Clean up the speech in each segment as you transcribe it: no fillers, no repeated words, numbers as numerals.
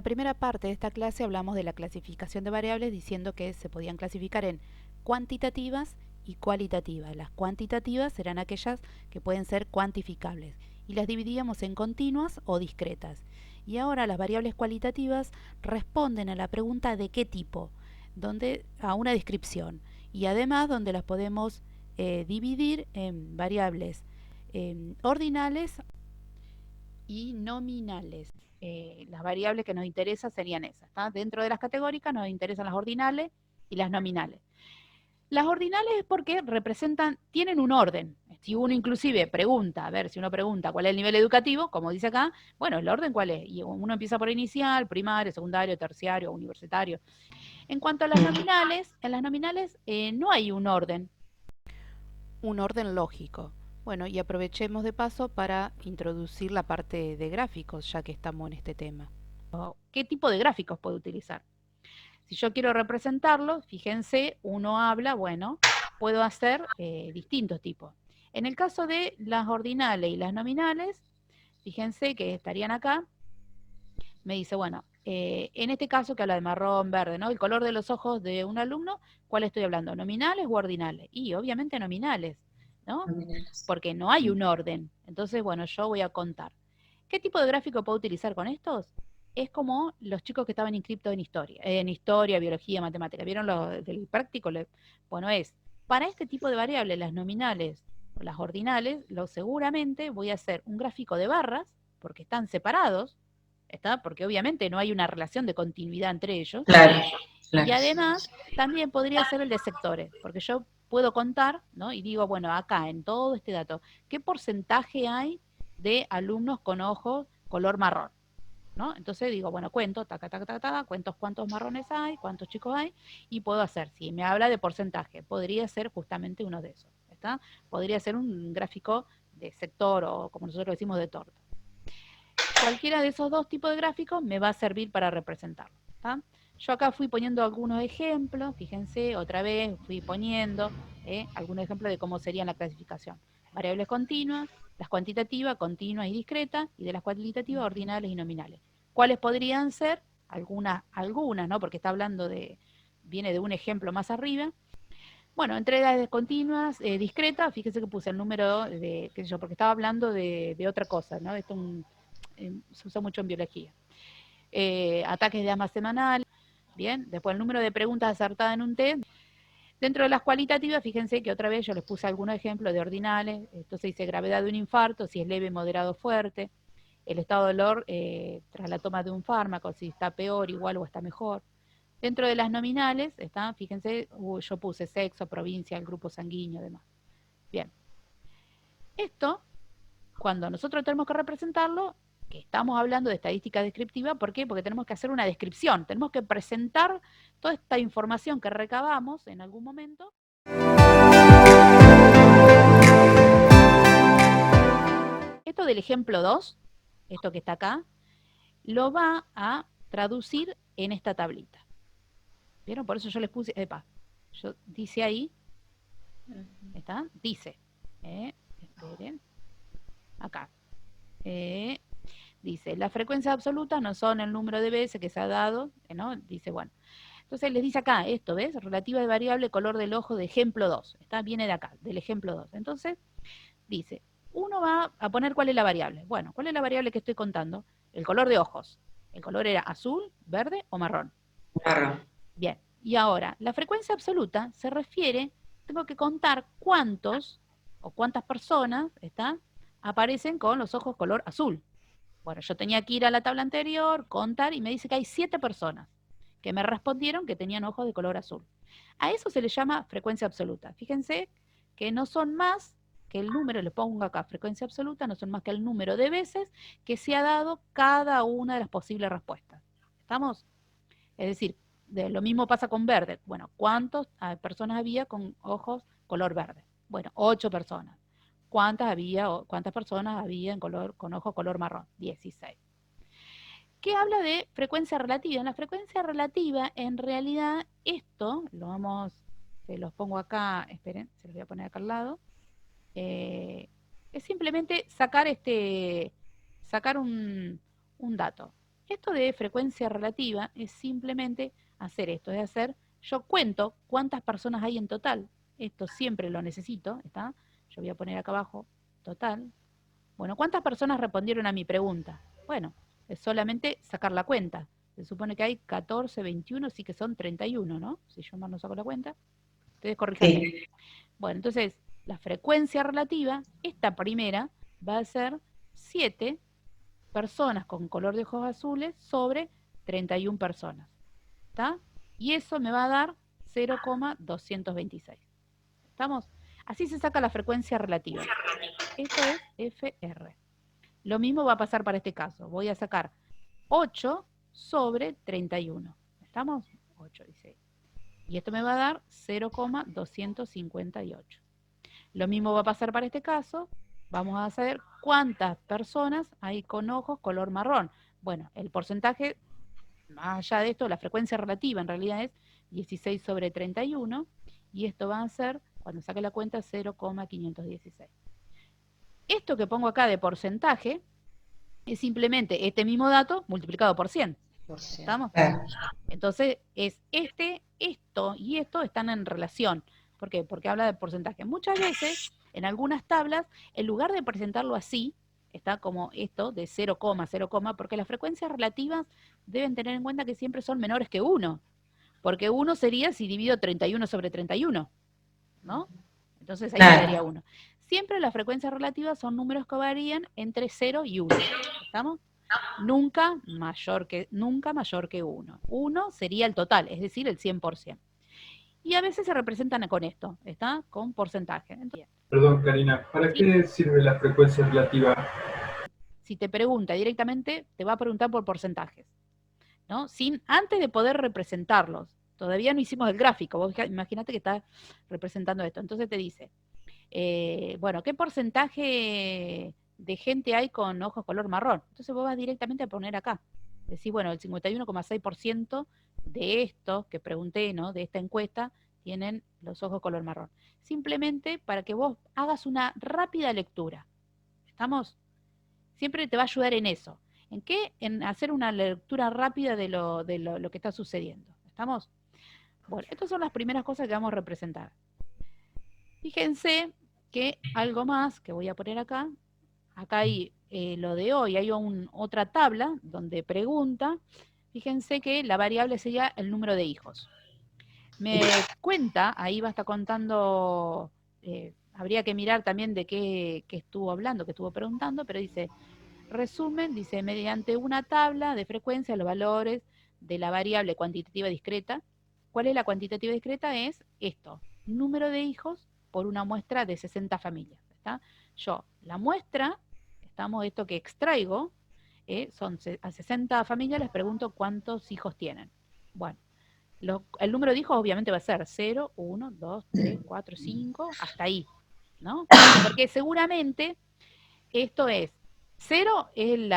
la primera parte de esta clase hablamos de la clasificación de variables diciendo que se podían clasificar en cuantitativas y cualitativas. Las cuantitativas eran aquellas que pueden ser cuantificables y las dividíamos en continuas o discretas. Y ahora las variables cualitativas responden a la pregunta de qué tipo, donde a una descripción y además donde las podemos dividir en variables ordinales y nominales. Las variables que nos interesan serían esas. ¿Tá? Dentro de las categóricas nos interesan las ordinales y las nominales. Las ordinales es porque representan, tienen un orden. Si uno inclusive pregunta, a ver, si uno pregunta cuál es el nivel educativo, como dice acá, bueno, ¿el orden cuál es? Y uno empieza por inicial, primario, secundario, terciario, universitario. En cuanto a las nominales, en las nominales no hay un orden lógico. Bueno, y aprovechemos de paso para introducir la parte de gráficos, ya que estamos en este tema. ¿Qué tipo de gráficos puedo utilizar? Si yo quiero representarlo, fíjense, uno habla, bueno, puedo hacer distintos tipos. En el caso de las ordinales y las nominales, fíjense que estarían acá, me dice, bueno, en este caso que habla de marrón, verde, ¿no? El color de los ojos de un alumno, ¿cuál estoy hablando? ¿Nominales o ordinales? Y obviamente nominales, ¿no? Porque no hay un orden. Entonces, bueno, yo voy a contar. ¿Qué tipo de gráfico puedo utilizar con estos? Es como los chicos que estaban inscriptos en historia, biología, matemática. ¿Vieron lo del práctico? Bueno, es, para este tipo de variables, las nominales o las ordinales, seguramente voy a hacer un gráfico de barras, porque están separados, ¿está? Porque obviamente no hay una relación de continuidad entre ellos. Claro, claro. Y además, también podría ser el de sectores, porque yo puedo contar, ¿no? Y digo, bueno, acá en todo este dato, ¿qué porcentaje hay de alumnos con ojos color marrón? ¿No? Entonces digo, bueno, cuento, taca, taca, taca, taca, cuento cuántos marrones hay, cuántos chicos hay, y puedo hacer, si me habla de porcentaje, podría ser justamente uno de esos, ¿está? Podría ser un gráfico de sector o como nosotros decimos de torta. Cualquiera de esos dos tipos de gráficos me va a servir para representarlo. ¿Tá? Yo acá fui poniendo algunos ejemplos, fíjense, otra vez fui poniendo algunos ejemplos de cómo sería la clasificación. Variables continuas, las cuantitativas, continuas y discretas, y de las cualitativas, ordinales y nominales. ¿Cuáles podrían ser? Algunas, ¿no? Porque está hablando viene de un ejemplo más arriba. Bueno, entre las continuas, discretas, fíjense que puse el número qué sé yo, porque estaba hablando de otra cosa, ¿no? Esto se usa mucho en biología. Ataques de asma semanal, bien, después el número de preguntas acertadas en un test. Dentro de las cualitativas, fíjense que otra vez yo les puse algunos ejemplos de ordinales, entonces dice gravedad de un infarto, si es leve, moderado, fuerte, el estado de dolor tras la toma de un fármaco, si está peor, igual o está mejor. Dentro de las nominales, fíjense, yo puse sexo, provincia, el grupo sanguíneo, demás. Bien, esto, cuando nosotros tenemos que representarlo, que estamos hablando de estadística descriptiva, ¿por qué? Porque tenemos que hacer una descripción, tenemos que presentar toda esta información que recabamos en algún momento. Esto del ejemplo 2, esto que está acá, lo va a traducir en esta tablita. ¿Vieron? Por eso yo les puse, dice ahí, ¿está? Dice, esperen, acá, dice, las frecuencias absolutas no son el número de veces que se ha dado, ¿no? Dice, bueno. Entonces les dice acá, esto, ¿ves? Relativa de variable color del ojo de ejemplo 2. Viene de acá, del ejemplo 2. Entonces, dice, uno va a poner cuál es la variable. Bueno, ¿cuál es la variable que estoy contando? El color de ojos. ¿El color era azul, verde o marrón? Marrón. Bien, y ahora, la frecuencia absoluta se refiere, tengo que contar cuántos o cuántas personas, aparecen con los ojos color azul. Bueno, yo tenía que ir a la tabla anterior, contar, y me dice que hay 7 personas que me respondieron que tenían ojos de color azul. A eso se le llama frecuencia absoluta. Fíjense que no son más que el número, le pongo acá frecuencia absoluta, no son más que el número de veces que se ha dado cada una de las posibles respuestas. ¿Estamos? Es decir, lo mismo pasa con verde. Bueno, ¿cuántas personas había con ojos color verde? Bueno, 8 personas. ¿Cuántas personas había con ojos color marrón? 16. ¿Qué habla de frecuencia relativa? En la frecuencia relativa, en realidad, esto, se los pongo acá, esperen, se los voy a poner acá al lado, es simplemente sacar un dato. Esto de frecuencia relativa es simplemente hacer esto, es hacer, yo cuento cuántas personas hay en total. Esto siempre lo necesito, ¿está? Yo voy a poner acá abajo, total. Bueno, ¿cuántas personas respondieron a mi pregunta? Bueno, es solamente sacar la cuenta. Se supone que hay 14, 21, sí que son 31, ¿no? Si yo más no saco la cuenta. Ustedes corríjanme. Sí. Bueno, entonces, la frecuencia relativa, esta primera, va a ser 7 personas con color de ojos azules sobre 31 personas. ¿Está? Y eso me va a dar 0,226. ¿Estamos? Así se saca la frecuencia relativa. Esto es FR. Lo mismo va a pasar para este caso. Voy a sacar 8 sobre 31. ¿Estamos? 8 dice. Y esto me va a dar 0,258. Lo mismo va a pasar para este caso. Vamos a saber cuántas personas hay con ojos color marrón. Bueno, el porcentaje, más allá de esto, la frecuencia relativa en realidad es 16 sobre 31. Y esto va a ser, cuando saque la cuenta, 0,516. Esto que pongo acá de porcentaje es simplemente este mismo dato multiplicado por 100. ¿Estamos? Claro. Entonces, es esto y esto están en relación. ¿Por qué? Porque habla de porcentaje. Muchas veces, en algunas tablas, en lugar de presentarlo así, está como esto de 0, 0, porque las frecuencias relativas deben tener en cuenta que siempre son menores que 1. Porque 1 sería si divido 31 sobre 31, ¿no? Entonces ahí quedaría Claro. 1. Siempre las frecuencias relativas son números que varían entre 0 y 1. ¿Estamos? Nunca mayor que 1. 1 sería el total, es decir, el 100%. Y a veces se representan con esto, ¿está? Con porcentaje. Entonces, Perdón, Karina, ¿para si, qué sirve la frecuencia relativa? si te pregunta directamente, te va a preguntar por porcentajes, ¿no? Antes de poder representarlos. Todavía no hicimos el gráfico, vos imagínate que está representando esto. Entonces te dice, bueno, ¿qué porcentaje de gente hay con ojos color marrón? Entonces vos vas directamente a poner acá. Decís, bueno, el 51,6% de estos que pregunté, ¿no? De esta encuesta, tienen los ojos color marrón. Simplemente para que vos hagas una rápida lectura. ¿Estamos? Siempre te va a ayudar en eso. ¿En qué? En hacer una lectura rápida de lo que está sucediendo. ¿Estamos? Bueno, estas son las primeras cosas que vamos a representar. Fíjense que algo más que voy a poner acá, acá hay lo de hoy, hay otra tabla donde pregunta, fíjense que la variable sería el número de hijos. Me cuenta, ahí va a estar contando, habría que mirar también de qué estuvo hablando, qué estuvo preguntando, pero dice, resumen, dice, mediante una tabla de frecuencia los valores de la variable cuantitativa discreta. ¿Cuál es la cuantitativa discreta? Es esto, número de hijos por una muestra de 60 familias. ¿Está? Yo, la muestra, estamos esto que extraigo, son a 60 familias, les pregunto cuántos hijos tienen. Bueno, el número de hijos obviamente va a ser 0, 1, 2, 3, 4, 5, hasta ahí, ¿no? Porque seguramente esto es, 0 es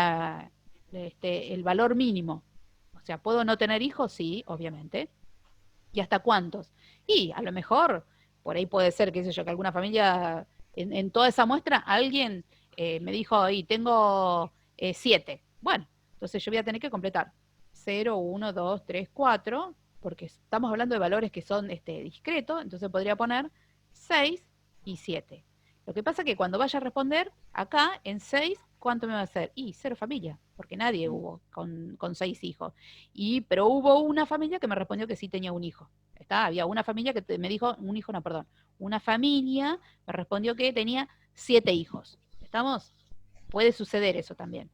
el valor mínimo. O sea, ¿puedo no tener hijos? Sí, obviamente. ¿Y hasta cuántos? Y a lo mejor, por ahí puede ser, qué sé yo, que alguna familia, en toda esa muestra, alguien me dijo, y tengo 7. Bueno, entonces yo voy a tener que completar 0, 1, 2, 3, 4, porque estamos hablando de valores que son discretos, entonces podría poner 6 y 7. Lo que pasa es que cuando vaya a responder, acá en 6, ¿cuánto me va a hacer? Y 0 familia, porque nadie hubo con 6 hijos. Pero hubo una familia que me respondió que sí tenía un hijo. Había una familia que me dijo, un hijo no, perdón, una familia me respondió que tenía 7 hijos. ¿Estamos? Puede suceder eso también.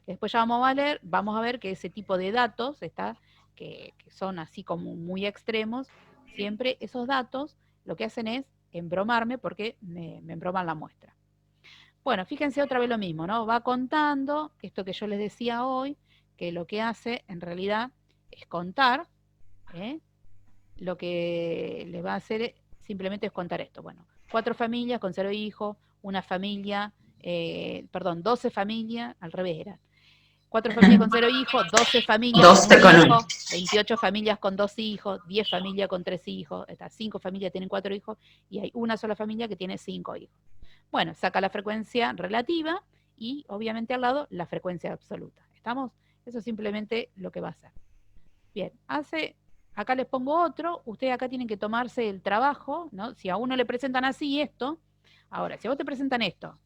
Después ya vamos a ver que ese tipo de datos, que son así como muy extremos, siempre esos datos lo que hacen es embromarme porque me embroman la muestra. Bueno, fíjense otra vez lo mismo, ¿no? Va contando esto que yo les decía hoy, que lo que hace en realidad es contar, ¿eh? Lo que les va a hacer simplemente es contar esto. Bueno, 4 familias con 0 hijos, una familia, 12 familias, al revés era. 4 familias con 0 hijos, 12 familias con 12 un con 1. hijo, 28 familias con 2 hijos, 10 familias con 3 hijos, 5 familias tienen 4 hijos y hay una sola familia que tiene 5 hijos. Bueno, saca la frecuencia relativa y obviamente al lado la frecuencia absoluta. ¿Estamos? Eso es simplemente lo que va a hacer. Bien, acá les pongo otro, ustedes acá tienen que tomarse el trabajo, ¿no? Si a uno le presentan así esto, ahora, si a vos te presentan esto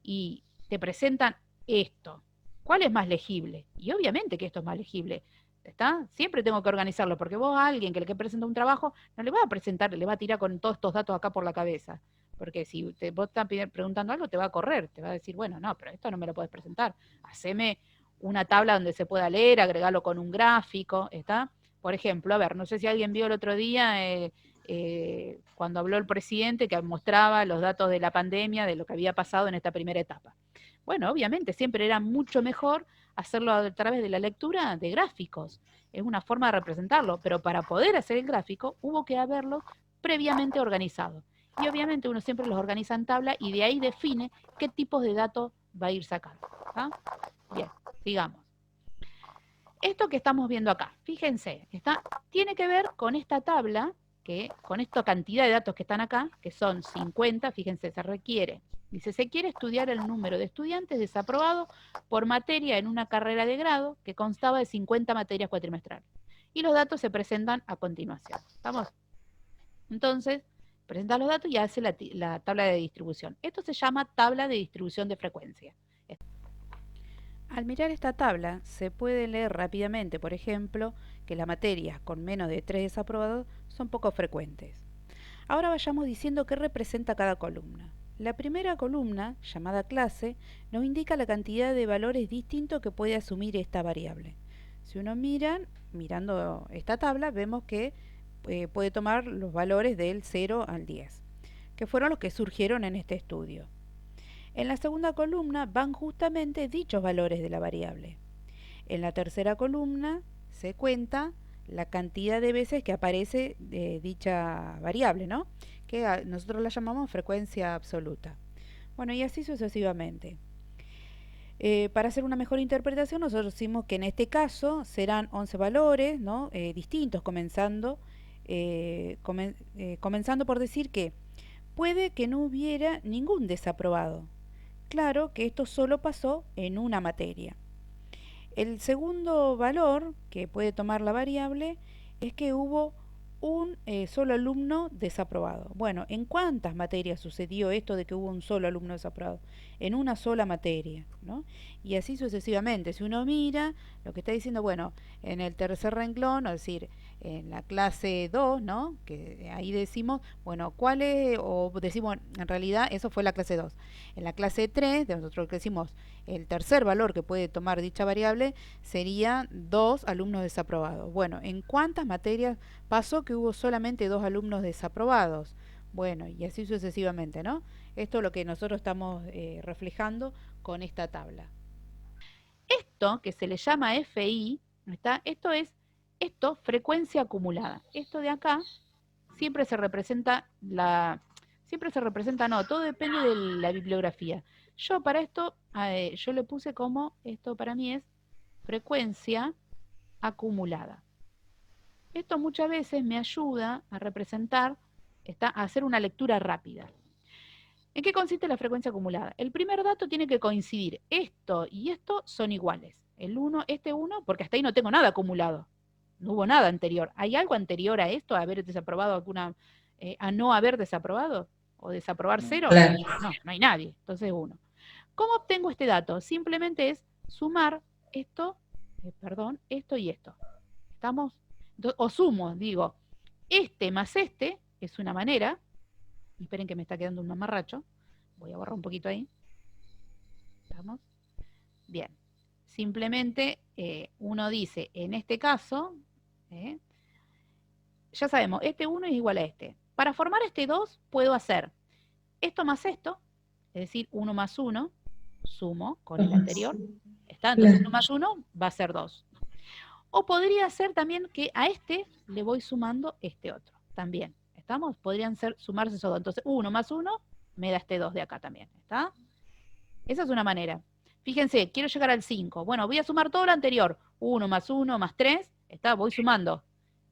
y te presentan esto, ¿cuál es más legible? Y obviamente que esto es más legible, ¿está? Siempre tengo que organizarlo, porque vos a alguien que le presenta un trabajo, no le va a presentar, le va a tirar con todos estos datos acá por la cabeza, porque si vos estás preguntando algo, te va a correr, te va a decir, bueno, no, pero esto no me lo podés presentar, haceme una tabla donde se pueda leer, agregarlo con un gráfico, ¿está? Por ejemplo, a ver, no sé si alguien vio el otro día cuando habló el presidente que mostraba los datos de la pandemia, de lo que había pasado en esta primera etapa. Bueno, obviamente siempre era mucho mejor hacerlo a través de la lectura de gráficos. Es una forma de representarlo, pero para poder hacer el gráfico hubo que haberlo previamente organizado. Y obviamente uno siempre los organiza en tabla y de ahí define qué tipos de datos va a ir sacando. ¿Ah? Bien, sigamos. Esto que estamos viendo acá, fíjense, tiene que ver con esta tabla, con esta cantidad de datos que están acá, que son 50, fíjense, se requiere. Dice, se quiere estudiar el número de estudiantes desaprobados por materia en una carrera de grado que constaba de 50 materias cuatrimestrales. Y los datos se presentan a continuación. ¿Estamos? Entonces, presenta los datos y hace la tabla de distribución. Esto se llama tabla de distribución de frecuencia. Al mirar esta tabla, se puede leer rápidamente, por ejemplo, que las materias con menos de 3 desaprobados son poco frecuentes. Ahora vayamos diciendo qué representa cada columna. La primera columna, llamada clase, nos indica la cantidad de valores distintos que puede asumir esta variable. Si uno mirando esta tabla, vemos que puede tomar los valores del 0 al 10, que fueron los que surgieron en este estudio. En la segunda columna van justamente dichos valores de la variable. En la tercera columna se cuenta la cantidad de veces que aparece dicha variable, ¿no? Que nosotros la llamamos frecuencia absoluta. Bueno, y así sucesivamente. Para hacer una mejor interpretación, nosotros decimos que en este caso serán 11 valores, ¿no? Distintos, comenzando por decir que puede que no hubiera ningún desaprobado. Claro que esto solo pasó en una materia. El segundo valor que puede tomar la variable es que hubo un solo alumno desaprobado. Bueno, ¿en cuántas materias sucedió esto de que hubo un solo alumno desaprobado? En una sola materia, ¿no? Y así sucesivamente. Si uno mira, lo que está diciendo, bueno, en el tercer renglón, es decir, en la clase 2, ¿no? Que ahí decimos, bueno, ¿cuál es? O decimos, en realidad, eso fue la clase 2. En la clase 3, de nosotros que decimos, el tercer valor que puede tomar dicha variable sería 2 alumnos desaprobados. Bueno, ¿en cuántas materias pasó que hubo solamente 2 alumnos desaprobados? Bueno, y así sucesivamente, ¿no? Esto es lo que nosotros estamos reflejando con esta tabla. Esto que se le llama FI, esto frecuencia acumulada. Esto de acá siempre se representa no, todo depende de la bibliografía. Yo para esto, yo le puse como, esto para mí es frecuencia acumulada. Esto muchas veces me ayuda a representar, a hacer una lectura rápida. ¿En qué consiste la frecuencia acumulada? El primer dato tiene que coincidir. Esto y esto son iguales. El 1, este 1, porque hasta ahí no tengo nada acumulado. No hubo nada anterior. ¿Hay algo anterior a esto, a haber desaprobado a no haber desaprobado? ¿O desaprobar 0? Claro. No, no hay nadie. Entonces 1. ¿Cómo obtengo este dato? Simplemente es sumar esto y esto. ¿Estamos? O sumo, digo, este más este es una manera. Esperen que me está quedando un mamarracho. Voy a borrar un poquito ahí. ¿Estamos? Bien. Simplemente uno dice, en este caso, ya sabemos, este 1 es igual a este. Para formar este 2 puedo hacer esto más esto, es decir, 1 más 1, sumo con el anterior. ¿Está? Entonces 1 más 1 va a ser 2. O podría ser también que a este le voy sumando este otro, también. ¿Estamos? Podrían sumarse esos dos. Entonces 1 más 1 me da este 2 de acá también. ¿Está? Esa es una manera. Fíjense, quiero llegar al 5. Bueno, voy a sumar todo lo anterior. 1 más 1 más 3, ¿está? Voy sumando.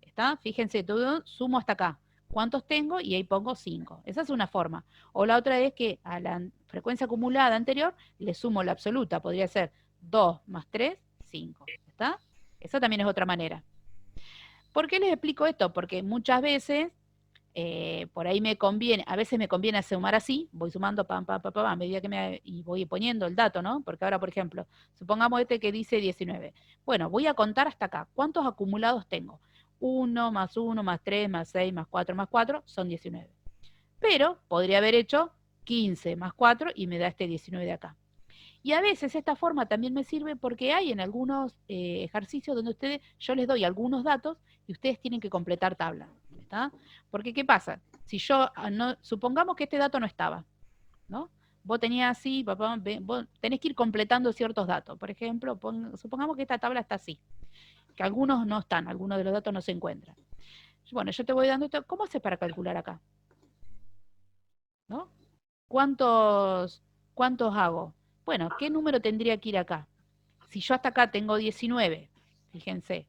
¿Está? Fíjense, todo sumo hasta acá. ¿Cuántos tengo? Y ahí pongo 5. Esa es una forma. O la otra es que a la frecuencia acumulada anterior le sumo la absoluta. Podría ser 2 más 3, 5. ¿Está? Eso también es otra manera. ¿Por qué les explico esto? Porque muchas veces, por ahí me conviene, a veces me conviene sumar así, voy sumando pam, pam, pam, pam, a medida que y voy poniendo el dato, ¿no? Porque ahora, por ejemplo, supongamos este que dice 19. Bueno, voy a contar hasta acá. ¿Cuántos acumulados tengo? 1 más 1 más 3 más 6 más 4 son 19. Pero podría haber hecho 15 más 4 y me da este 19 de acá. Y a veces esta forma también me sirve porque hay en algunos ejercicios donde yo les doy algunos datos y ustedes tienen que completar tabla. ¿Está? Porque ¿qué pasa? Si yo, supongamos que este dato no estaba, ¿no? Vos tenías así, papá, vos tenés que ir completando ciertos datos. Por ejemplo, supongamos que esta tabla está así, que algunos no están, algunos de los datos no se encuentran. Bueno, yo te voy dando esto. ¿Cómo haces para calcular acá? ¿No? ¿Cuántos hago? Bueno, ¿qué número tendría que ir acá? Si yo hasta acá tengo 19, fíjense,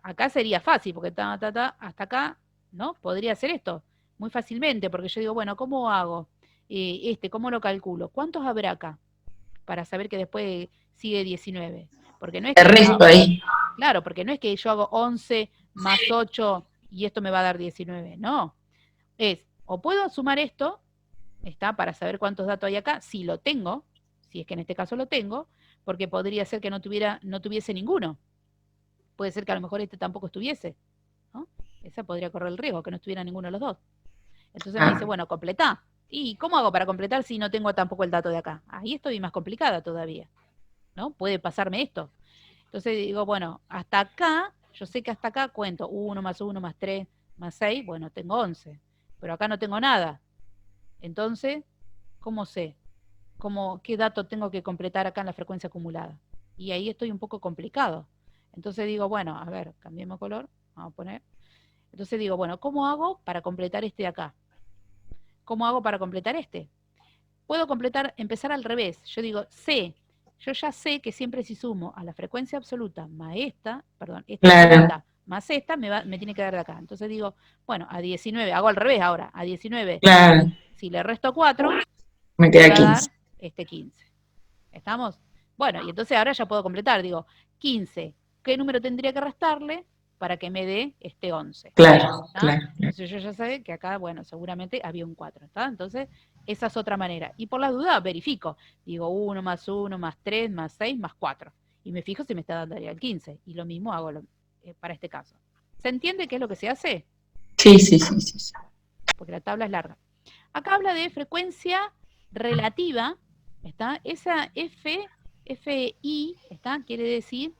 acá sería fácil, porque hasta acá, ¿no? Podría hacer esto muy fácilmente, porque yo digo, bueno, ¿cómo hago? ¿Cómo lo calculo? ¿Cuántos habrá acá? Para saber que después sigue 19. Porque no es El que resto ahí. claro, porque no es que yo hago 11 más 8 y esto me va a dar 19, no. O puedo sumar esto, ¿está? Para saber cuántos datos hay acá, si lo tengo, si es que en este caso lo tengo, porque podría ser que no tuviese ninguno. Puede ser que a lo mejor este tampoco estuviese, ¿no? Esa podría correr el riesgo, que no estuviera ninguno de los dos. Entonces me dice, bueno, completá. ¿Y cómo hago para completar si no tengo tampoco el dato de acá? Ahí estoy más complicada todavía, ¿no? Puede pasarme esto. Entonces digo, bueno, hasta acá, yo sé que hasta acá cuento 1 más 1 más 3 más 6, bueno, tengo 11. Pero acá no tengo nada. Entonces, ¿cómo sé? ¿Qué dato tengo que completar acá en la frecuencia acumulada? Y ahí estoy un poco complicado. Entonces digo, bueno, a ver, cambiemos color, vamos a poner. Entonces digo, bueno, ¿cómo hago para completar este de acá? ¿Cómo hago para completar este? Puedo empezar al revés. Yo digo, yo ya sé que siempre si sumo a la frecuencia absoluta más esta Claro, absoluta más esta, me tiene que dar de acá. Entonces digo, bueno, a 19, hago al revés ahora, a 19, claro. si le resto 4, Me me queda va a 15. dar este 15. ¿Estamos? Bueno, y entonces ahora ya puedo completar. Digo, 15, ¿qué número tendría que restarle para que me dé este 11? Claro, ¿Está? claro, claro. Entonces yo ya sé que acá, bueno, seguramente había un 4. ¿Está? Entonces, esa es otra manera. Y por la duda verifico. Digo, 1 más 1 más 3 más 6 más 4. Y me fijo si me está dando ya el 15. Y lo mismo hago para este caso. ¿Se entiende qué es lo que se hace? Sí, sí, sí, sí, sí. Porque la tabla es larga. Acá habla de frecuencia relativa, ¿está? Esa FI, ¿está? Quiere decir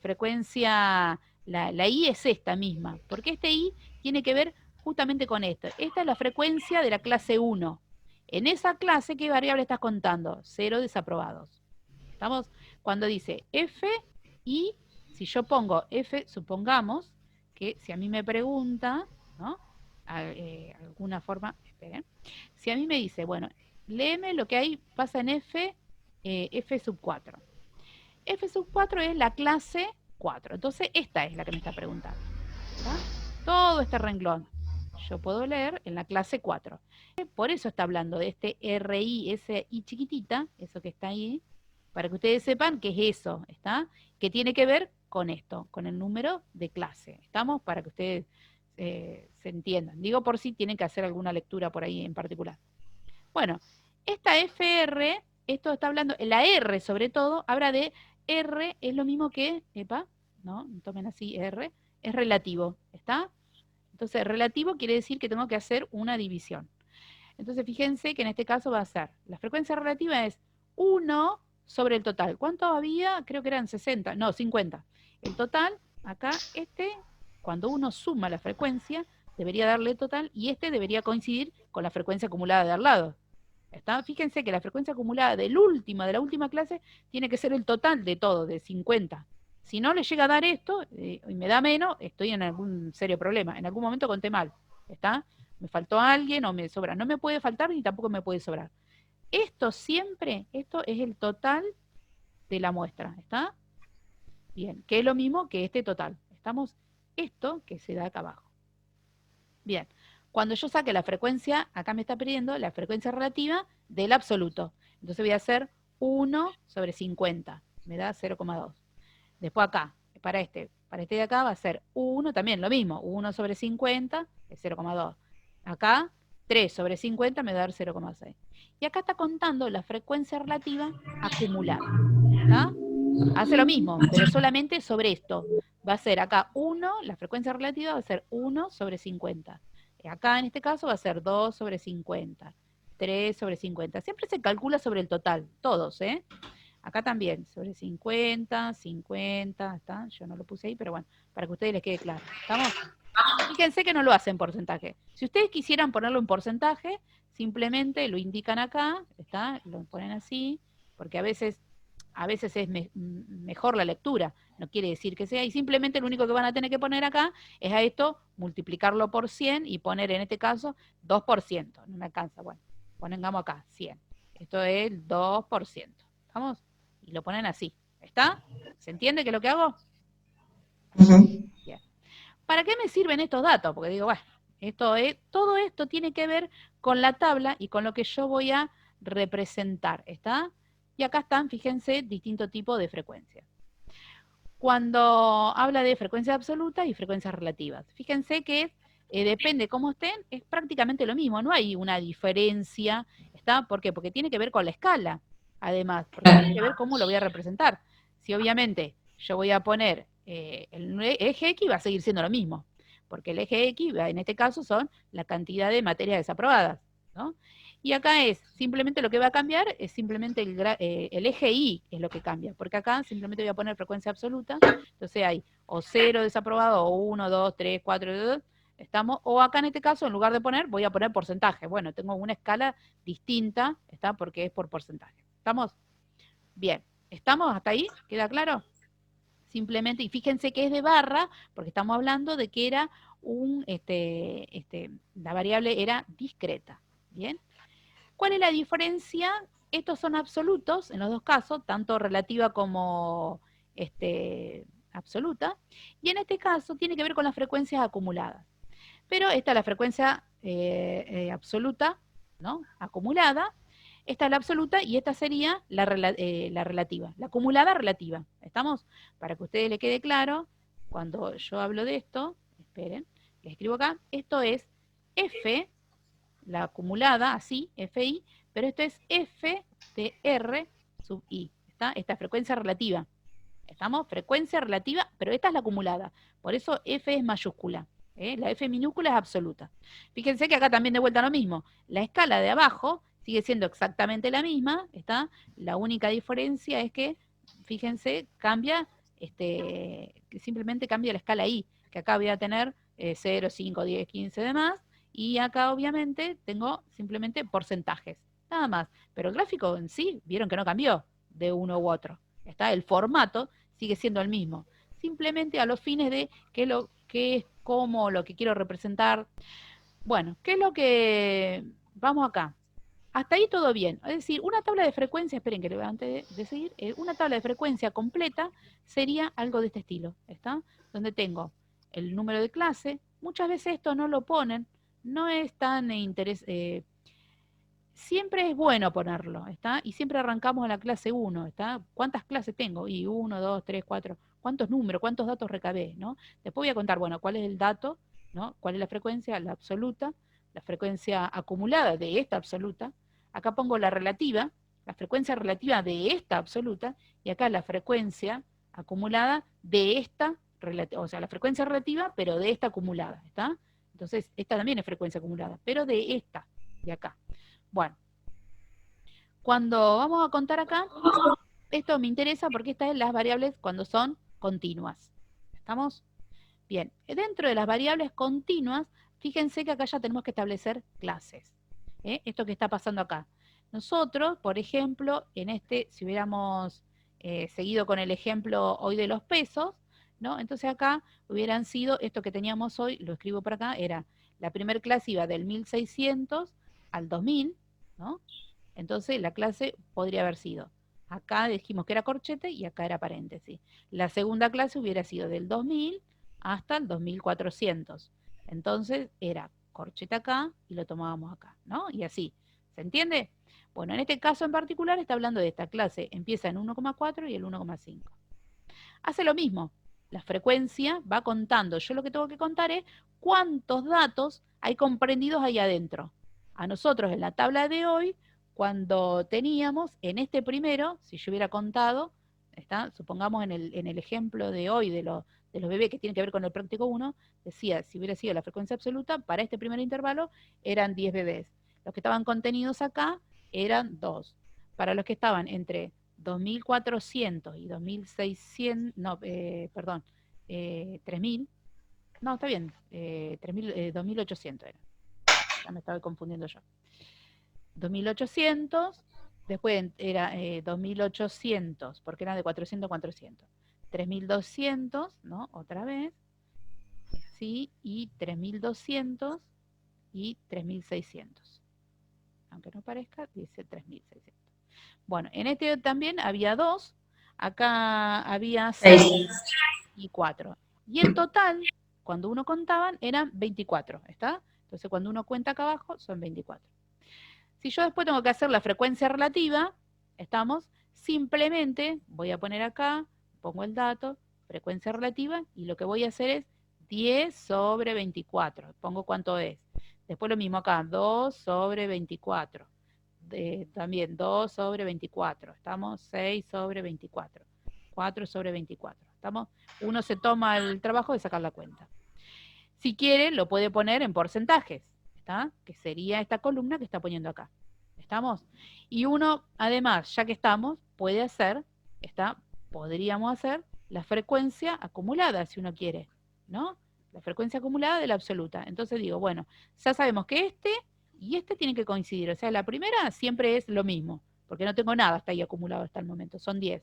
frecuencia, la I es esta misma, porque este I tiene que ver justamente con esto. Esta es la frecuencia de la clase 1. En esa clase, ¿qué variable estás contando? 0 desaprobados. ¿Estamos? Cuando dice FI, si yo pongo F, supongamos que si a mí me pregunta, ¿no? Alguna forma, esperen. Si a mí me dice, bueno, léeme lo que hay, pasa en F sub 4. F sub 4 es la clase 4. Entonces, esta es la que me está preguntando. ¿Está? Todo este renglón yo puedo leer en la clase 4. Por eso está hablando de este RI, ese I chiquitita, eso que está ahí, para que ustedes sepan qué es eso, ¿está? Que tiene que ver con esto, con el número de clase. ¿Estamos? Para que ustedes se entiendan. Digo por si tienen que hacer alguna lectura por ahí en particular. Bueno, esta FR, esto está hablando, la R sobre todo, habla de R, es lo mismo que, no, tomen así R, es relativo, ¿está? Entonces, relativo quiere decir que tengo que hacer una división. Entonces, fíjense que en este caso va a ser, la frecuencia relativa es 1 sobre el total. ¿Cuánto había? Creo que eran 60, no, 50. El total, acá, cuando uno suma la frecuencia, debería darle total y debería coincidir con la frecuencia acumulada de al lado. ¿Está? Fíjense que la frecuencia acumulada de la última clase, tiene que ser el total de todo, de 50. Si no le llega a dar esto y me da menos, estoy en algún serio problema. En algún momento conté mal. ¿Está? Me faltó alguien o me sobra. No me puede faltar ni tampoco me puede sobrar. Esto es el total de la muestra. ¿Está? Bien, que es lo mismo que este total. Estamos, esto que se da acá abajo. Bien, cuando yo saque la frecuencia, acá me está pidiendo la frecuencia relativa del absoluto. Entonces voy a hacer 1 sobre 50, me da 0,2. Después acá, para este de acá va a ser 1, también lo mismo, 1 sobre 50 es 0,2. Acá 3 sobre 50 me va a dar 0,6. Y acá está contando la frecuencia relativa acumulada. ¿Está? Hace lo mismo, pero solamente sobre esto. Va a ser acá 1, la frecuencia relativa va a ser 1 sobre 50. Acá en este caso va a ser 2 sobre 50, 3 sobre 50. Siempre se calcula sobre el total, todos, ¿eh? Acá también, sobre 50, 50, ¿está? Yo no lo puse ahí, pero bueno, para que a ustedes les quede claro. ¿Estamos? Fíjense que no lo hacen porcentaje. Si ustedes quisieran ponerlo en porcentaje, simplemente lo indican acá, ¿está? Lo ponen así, porque a veces es mejor la lectura, no quiere decir que sea, y simplemente lo único que van a tener que poner acá es a esto, multiplicarlo por 100 y poner en este caso 2%. No me alcanza, bueno, pongamos acá 100. Esto es el 2%. ¿Estamos? Y lo ponen así. ¿Está? ¿Se entiende qué es lo que hago? Ujú. Bien. ¿Para qué me sirven estos datos? Porque digo, bueno, todo esto tiene que ver con la tabla y con lo que yo voy a representar. ¿Está? Y acá están, fíjense, distintos tipos de frecuencias. Cuando habla de frecuencias absolutas y frecuencias relativas, fíjense que depende cómo estén, es prácticamente lo mismo, no hay una diferencia, ¿está? ¿Por qué? Porque tiene que ver con la escala, además, porque tiene que ver cómo lo voy a representar. Si obviamente yo voy a poner el eje X, va a seguir siendo lo mismo, porque el eje X, en este caso, son la cantidad de materias desaprobadas, ¿no? Y acá es, simplemente lo que va a cambiar es simplemente el eje Y es lo que cambia, porque acá simplemente voy a poner frecuencia absoluta, entonces hay o 0 desaprobado, o 1, 2, 3, 4, estamos, o acá en este caso, en lugar de poner, voy a poner porcentaje. Bueno, tengo una escala distinta, ¿está? Porque es por porcentaje. ¿Estamos? Bien. ¿Estamos hasta ahí? ¿Queda claro? Simplemente, y fíjense que es de barra, porque estamos hablando de que era la variable era discreta. ¿Bien? ¿Cuál es la diferencia? Estos son absolutos en los dos casos, tanto relativa como absoluta, y en este caso tiene que ver con las frecuencias acumuladas. Pero esta es la frecuencia absoluta, ¿no? Acumulada, esta es la absoluta y esta sería la relativa, la acumulada relativa. ¿Estamos? Para que a ustedes les quede claro, cuando yo hablo de esto, esperen, les escribo acá, esto es F, la acumulada, así, FI, pero esto es F de R sub I, ¿está? Esta es frecuencia relativa. ¿Estamos? Frecuencia relativa, pero esta es la acumulada. Por eso F es mayúscula. La F minúscula es absoluta. Fíjense que acá también de vuelta lo mismo. La escala de abajo sigue siendo exactamente la misma, ¿está? La única diferencia es que, fíjense, cambia, que simplemente cambia la escala I, que acá voy a tener 0, 5, 10, 15 demás, y acá obviamente tengo simplemente porcentajes, nada más. Pero el gráfico en sí, vieron que no cambió de uno u otro. ¿Está? El formato sigue siendo el mismo. Simplemente a los fines de qué es cómo, lo que quiero representar. Bueno, ¿qué es lo que vamos acá? Hasta ahí todo bien. Es decir, una tabla de frecuencia, esperen que antes de seguir, una tabla de frecuencia completa sería algo de este estilo, ¿está? Donde tengo el número de clase, muchas veces esto no lo ponen, no es tan siempre es bueno ponerlo, ¿está? Y siempre arrancamos a la clase 1, ¿está? ¿Cuántas clases tengo? Y 1, 2, 3, 4. ¿Cuántos números, cuántos datos recabé, ¿no? Después voy a contar, bueno, cuál es el dato, ¿no? ¿Cuál es la frecuencia? La absoluta, la frecuencia acumulada de esta absoluta. Acá pongo la relativa, la frecuencia relativa de esta absoluta, y acá la frecuencia acumulada de esta, o sea, la frecuencia relativa, pero de esta acumulada, ¿está? Entonces, esta también es frecuencia acumulada, pero de esta, de acá. Bueno, cuando vamos a contar acá, esto me interesa porque estas son las variables cuando son continuas. ¿Estamos? Bien, dentro de las variables continuas, fíjense que acá ya tenemos que establecer clases. Esto que está pasando acá. Nosotros, por ejemplo, si hubiéramos seguido con el ejemplo hoy de los pesos, ¿no? Entonces acá hubieran sido, esto que teníamos hoy, lo escribo por acá, era la primera clase iba del 1600 al 2000, ¿no? Entonces la clase podría haber sido, acá dijimos que era corchete y acá era paréntesis. La segunda clase hubiera sido del 2000 hasta el 2400. Entonces era corchete acá y lo tomábamos acá, ¿no? Y así, ¿se entiende? Bueno, en este caso en particular está hablando de esta clase, empieza en 1,4 y el 1,5. hace lo mismo. La frecuencia va contando. Yo lo que tengo que contar es cuántos datos hay comprendidos ahí adentro. A nosotros en la tabla de hoy, cuando teníamos en este primero, si yo hubiera contado, ¿está? Supongamos en el ejemplo de hoy de los bebés que tienen que ver con el práctico 1, decía, si hubiera sido la frecuencia absoluta, para este primer intervalo eran 10 bebés. Los que estaban contenidos acá eran 2. Para los que estaban entre 2.400 y 2.600, no, perdón, 3.000, no, está bien, 2.800 era. Ya me estaba confundiendo yo. 2.800, después era 2.800, porque eran de 400 a 400. 3.200, ¿no? Otra vez, ¿sí? Y 3.200 y 3.600. Aunque no parezca, dice 3.600. Bueno, en este también había 2, acá había 6 y 4. Y en total, cuando uno contaban, eran 24, ¿está? Entonces cuando uno cuenta acá abajo, son 24. Si yo después tengo que hacer la frecuencia relativa, ¿estamos? Simplemente voy a poner acá, pongo el dato, frecuencia relativa, y lo que voy a hacer es 10 sobre 24. Pongo cuánto es. Después lo mismo acá, 2 sobre 24. También 2 sobre 24. ¿Estamos? 6 sobre 24. 4 sobre 24. ¿Estamos? Uno se toma el trabajo de sacar la cuenta. Si quiere, lo puede poner en porcentajes, ¿está? Que sería esta columna que está poniendo acá. ¿Estamos? Y uno, además, ya que estamos, puede hacer, podríamos hacer la frecuencia acumulada, si uno quiere, ¿no? La frecuencia acumulada de la absoluta. Entonces digo, bueno, ya sabemos que este y este tienen que coincidir. O sea, la primera siempre es lo mismo, porque no tengo nada hasta ahí acumulado hasta el momento, son 10.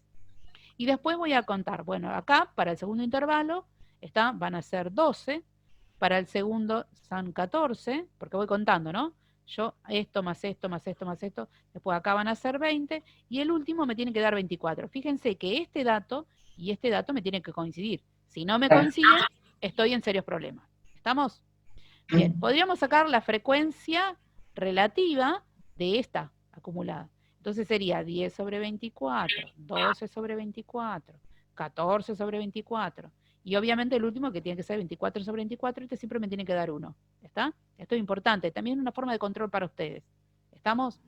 Y después voy a contar, bueno, acá para el segundo intervalo van a ser 12, para el segundo son 14, porque voy contando, ¿no? Yo esto más esto más esto más esto, después acá van a ser 20, y el último me tiene que dar 24. Fíjense que este dato y este dato me tienen que coincidir. Si no me coinciden, estoy en serios problemas. ¿Estamos? Bien, podríamos sacar la frecuencia relativa de esta acumulada. Entonces sería 10 sobre 24, 12 sobre 24, 14 sobre 24. Y obviamente el último que tiene que ser 24 sobre 24, este siempre me tiene que dar 1. ¿Está? Esto es importante. También es una forma de control para ustedes. ¿Estamos?